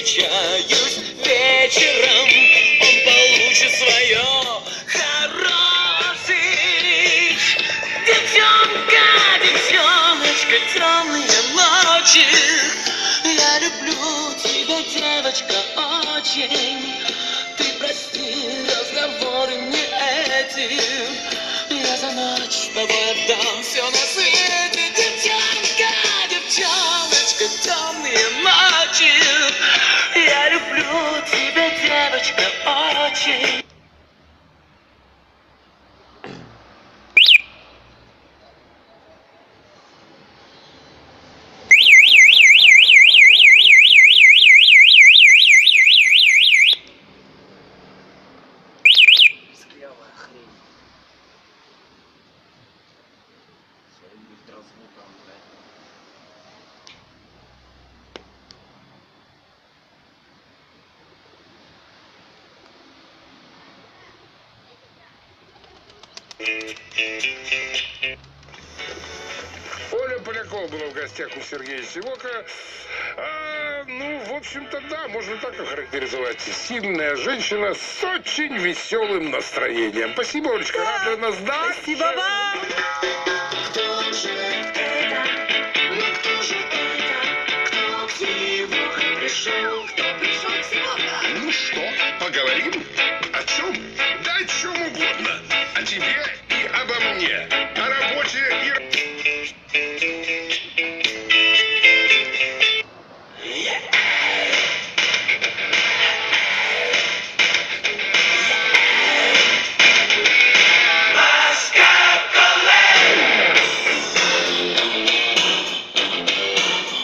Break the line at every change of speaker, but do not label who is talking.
ручаюсь, вечером он получит свое. Хороший девчонка, девчоночка, темные ночи. Я люблю тебя, девочка, очень. Ты прости разговоры не эти. Я за ночь с тобой отдам все на свете. Девчонка, девчоночка, темные ночи. Я люблю тебя, девочка, очень.
Оля Полякова была в гостях у Сергея Сивока. Ну, в общем-то, да, можно так охарактеризовать. Сильная женщина с очень веселым настроением. Спасибо, Олечка, рада нас ждать.
Спасибо вам.
Кто же это? Ну кто же это? Кто к Сивоку пришел? Кто пришел к Сивоку?
Ну что, поговорим? О чем? Да о чем угодно. О тебе и обо мне.